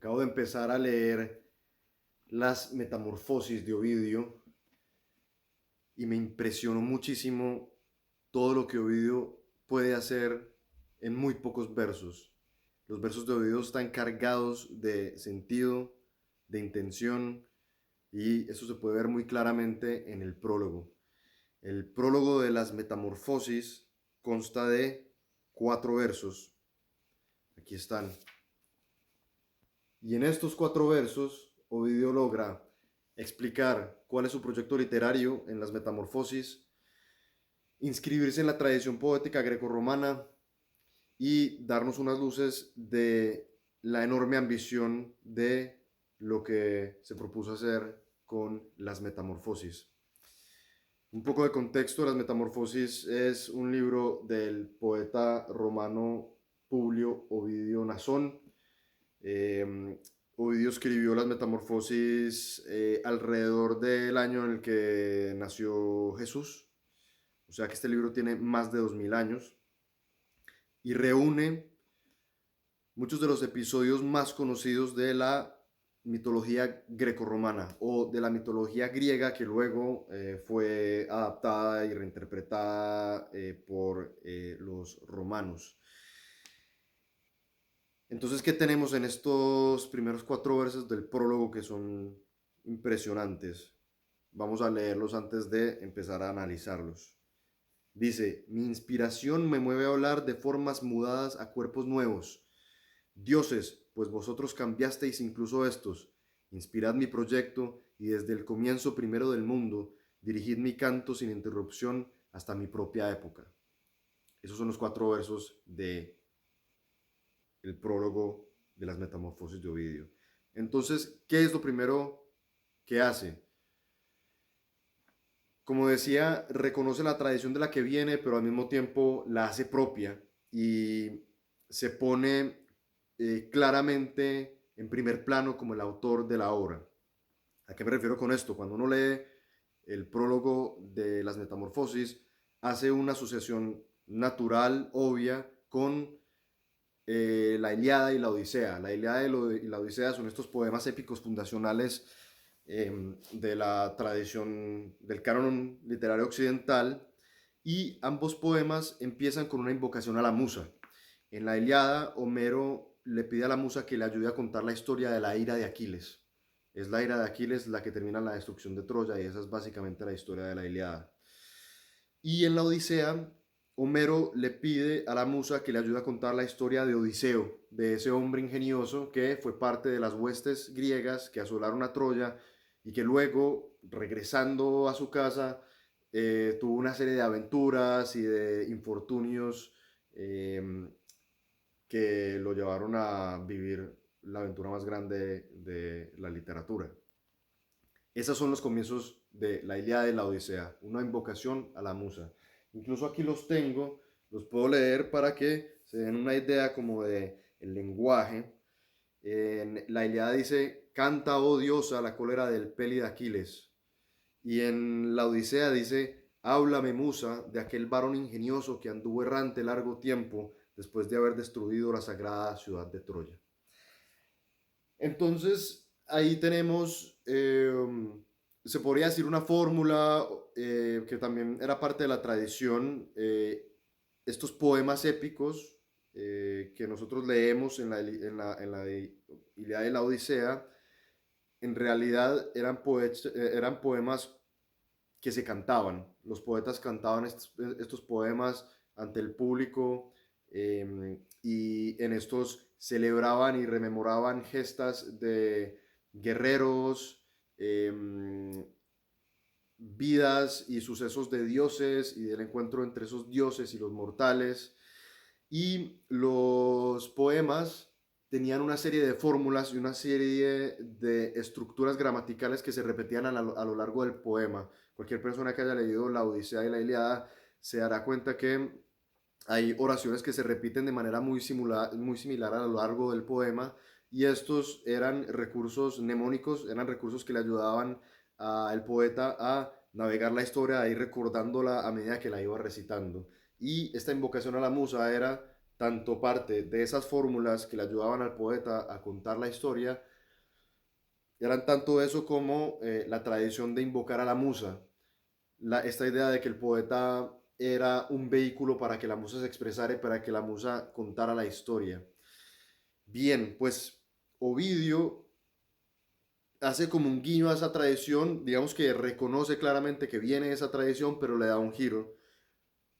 Acabo de empezar a leer Las Metamorfosis de Ovidio y me impresionó muchísimo todo lo que Ovidio puede hacer en muy pocos versos. Los versos de Ovidio están cargados de sentido, de intención, y eso se puede ver muy claramente en el prólogo. El prólogo de Las Metamorfosis consta de 4 versos. Aquí están. Y en estos 4 versos, Ovidio logra explicar cuál es su proyecto literario en las Metamorfosis, inscribirse en la tradición poética grecorromana y darnos unas luces de la enorme ambición de lo que se propuso hacer con las Metamorfosis. Un poco de contexto: Las Metamorfosis es un libro del poeta romano Publio Ovidio Nasón. Ovidio escribió Las Metamorfosis alrededor del año en el que nació Jesús, o sea que este libro tiene más de 2000 años y reúne muchos de los episodios más conocidos de la mitología grecorromana o de la mitología griega, que luego fue adaptada y reinterpretada por los romanos. Entonces, ¿qué tenemos en estos primeros 4 versos del prólogo que son impresionantes? Vamos a leerlos antes de empezar a analizarlos. Dice: mi inspiración me mueve a hablar de formas mudadas a cuerpos nuevos. Dioses, pues vosotros cambiasteis incluso estos. Inspirad mi proyecto y desde el comienzo primero del mundo, dirigid mi canto sin interrupción hasta mi propia época. Esos son los 4 versos de el prólogo de Las Metamorfosis de Ovidio. Entonces, ¿qué es lo primero que hace? Como decía, reconoce la tradición de la que viene, pero al mismo tiempo la hace propia y se pone claramente en primer plano como el autor de la obra. ¿A qué me refiero con esto? Cuando uno lee el prólogo de Las Metamorfosis, hace una asociación natural, obvia, con la Ilíada y la Odisea. La Ilíada y la Odisea son estos poemas épicos fundacionales de la tradición del canon literario occidental, y ambos poemas empiezan con una invocación a la musa. En la Ilíada, Homero le pide a la musa que le ayude a contar la historia de la ira de Aquiles. Es la ira de Aquiles la que termina en la destrucción de Troya, y esa es básicamente la historia de la Ilíada. Y en la Odisea, Homero le pide a la musa que le ayude a contar la historia de Odiseo, de ese hombre ingenioso que fue parte de las huestes griegas que asolaron a Troya y que luego, regresando a su casa, tuvo una serie de aventuras y de infortunios que lo llevaron a vivir la aventura más grande de la literatura. Esos son los comienzos de la Ilíada y la Odisea, una invocación a la musa. Incluso aquí los tengo, los puedo leer para que se den una idea como de el lenguaje. En la Ilíada dice: canta, oh diosa, la cólera del Peli de Aquiles. Y en la Odisea dice: háblame, musa, de aquel varón ingenioso que anduvo errante largo tiempo después de haber destruido la sagrada ciudad de Troya. Entonces, ahí tenemos, se podría decir, una fórmula que también era parte de la tradición. Estos poemas épicos que nosotros leemos en la Ilíada y la Odisea, en realidad eran poemas que se cantaban. Los poetas cantaban estos poemas ante el público, y en estos celebraban y rememoraban gestas de guerreros, vidas y sucesos de dioses y del encuentro entre esos dioses y los mortales. Y los poemas tenían una serie de fórmulas y una serie de estructuras gramaticales que se repetían a lo largo del poema. Cualquier persona que haya leído la Odisea y la Ilíada se dará cuenta que hay oraciones que se repiten de manera muy similar a lo largo del poema, y estos eran recursos mnemónicos, eran recursos que le ayudaban al poeta a navegar la historia, a ir recordándola a medida que la iba recitando. Y esta invocación a la musa era tanto parte de esas fórmulas que le ayudaban al poeta a contar la historia, eran tanto eso como la tradición de invocar a la musa, esta idea de que el poeta era un vehículo para que la musa se expresara y para que la musa contara la historia. Bien, pues Ovidio hace como un guiño a esa tradición, digamos que reconoce claramente que viene esa tradición, pero le da un giro,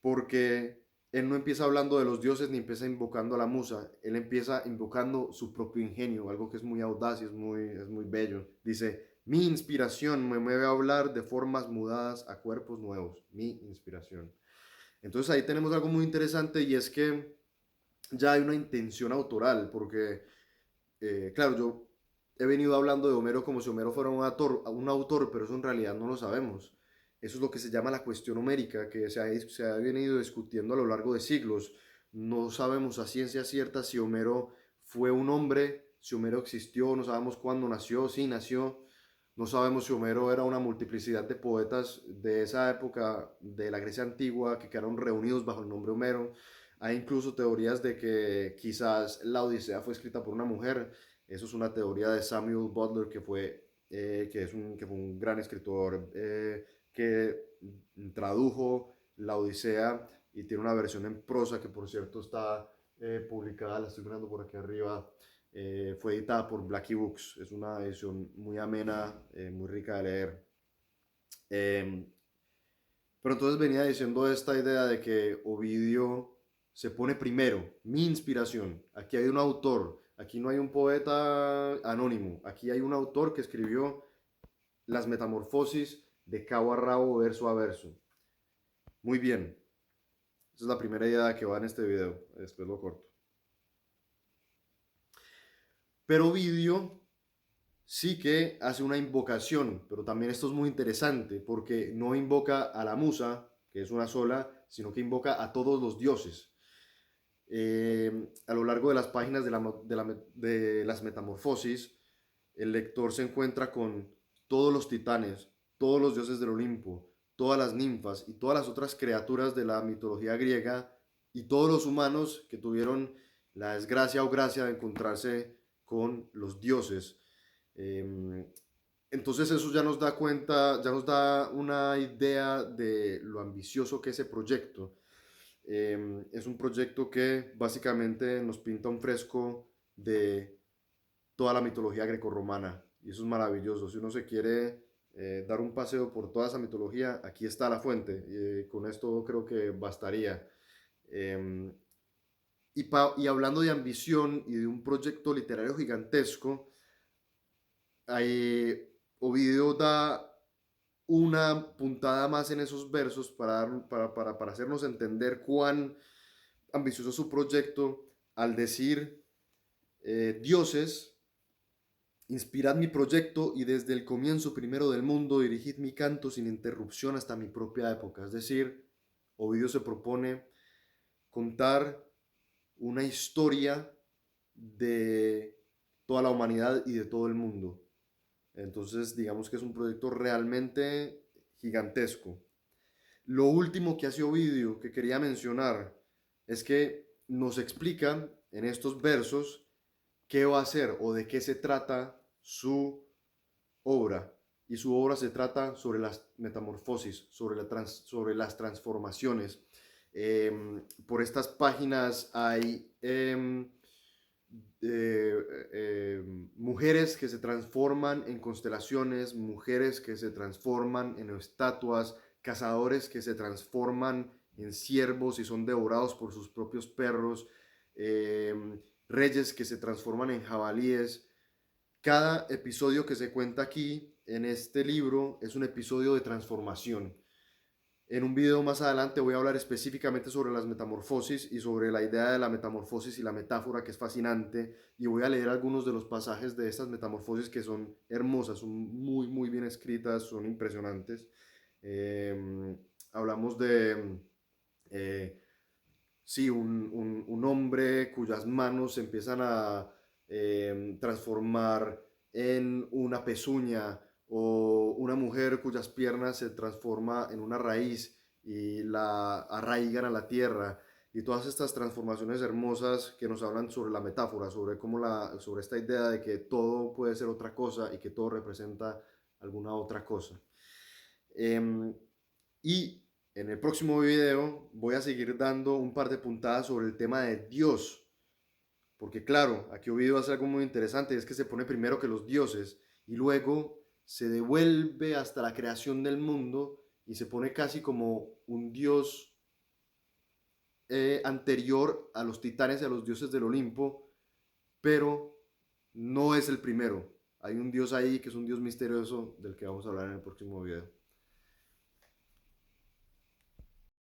porque él no empieza hablando de los dioses ni empieza invocando a la musa, él empieza invocando su propio ingenio, algo que es muy audaz y es muy bello. Dice, mi inspiración me mueve a hablar de formas mudadas a cuerpos nuevos, mi inspiración. Entonces ahí tenemos algo muy interesante y es que ya hay una intención autoral, porque, claro, yo he venido hablando de Homero como si Homero fuera un autor, pero eso en realidad no lo sabemos. Eso es lo que se llama la cuestión homérica, que se ha venido discutiendo a lo largo de siglos. No sabemos a ciencia cierta si Homero fue un hombre, si Homero existió, no sabemos cuándo nació, si nació. No sabemos si Homero era una multiplicidad de poetas de esa época de la Grecia antigua que quedaron reunidos bajo el nombre Homero. Hay incluso teorías de que quizás la Odisea fue escrita por una mujer. Eso es una teoría de Samuel Butler, que fue un gran escritor que tradujo la Odisea y tiene una versión en prosa que por cierto está publicada, la estoy mirando por aquí arriba, fue editada por Blackie Books. Es una edición muy amena, muy rica de leer. Eh, pero entonces venía diciendo esta idea de que Ovidio se pone primero, mi inspiración. Aquí hay un autor, aquí no hay un poeta anónimo, aquí hay un autor que escribió las metamorfosis de cabo a rabo, verso a verso. Muy bien, esa es la primera idea que va en este video, después lo corto. Pero Ovidio sí que hace una invocación, pero también esto es muy interesante porque no invoca a la musa, que es una sola, sino que invoca a todos los dioses. A lo largo de las páginas de las metamorfosis, el lector se encuentra con todos los titanes, todos los dioses del Olimpo, todas las ninfas y todas las otras criaturas de la mitología griega y todos los humanos que tuvieron la desgracia o gracia de encontrarse con los dioses. Entonces eso ya nos da cuenta, ya nos da una idea de lo ambicioso que es ese proyecto. Es un proyecto que básicamente nos pinta un fresco de toda la mitología grecorromana y eso es maravilloso. Si uno se quiere dar un paseo por toda esa mitología, aquí está la fuente. Con esto creo que bastaría. Eh, y hablando de ambición y de un proyecto literario gigantesco, Ovidio da una puntada más en esos versos para hacernos entender cuán ambicioso es su proyecto al decir, dioses, inspirad mi proyecto y desde el comienzo primero del mundo dirigid mi canto sin interrupción hasta mi propia época. Es decir, Ovidio se propone contar una historia de toda la humanidad y de todo el mundo. Entonces, digamos que es un proyecto realmente gigantesco. Lo último que hace Ovidio que quería mencionar es que nos explica en estos versos qué va a hacer o de qué se trata su obra. Y su obra se trata sobre las metamorfosis, sobre las transformaciones. Por estas páginas hay mujeres que se transforman en constelaciones, mujeres que se transforman en estatuas, cazadores que se transforman en ciervos y son devorados por sus propios perros, reyes que se transforman en jabalíes. Cada episodio que se cuenta aquí en este libro es un episodio de transformación. En un video más adelante voy a hablar específicamente sobre las metamorfosis y sobre la idea de la metamorfosis y la metáfora, que es fascinante, y voy a leer algunos de los pasajes de estas metamorfosis que son hermosas, son muy, muy bien escritas, son impresionantes. Hablamos de, sí, un hombre cuyas manos se empiezan a transformar en una pezuña, o una mujer cuyas piernas se transforma en una raíz y la arraigan a la tierra. y todas estas transformaciones hermosas que nos hablan sobre la metáfora, sobre, sobre esta idea de que todo puede ser otra cosa y que todo representa alguna otra cosa. Y en el próximo video voy a seguir dando un par de puntadas sobre el tema de Dios, porque claro, aquí Ovidio hace algo muy interesante, es que se pone primero que los dioses y luego se devuelve hasta la creación del mundo y se pone casi como un dios anterior a los titanes y a los dioses del Olimpo, pero no es el primero. Hay un dios ahí que es un dios misterioso del que vamos a hablar en el próximo video.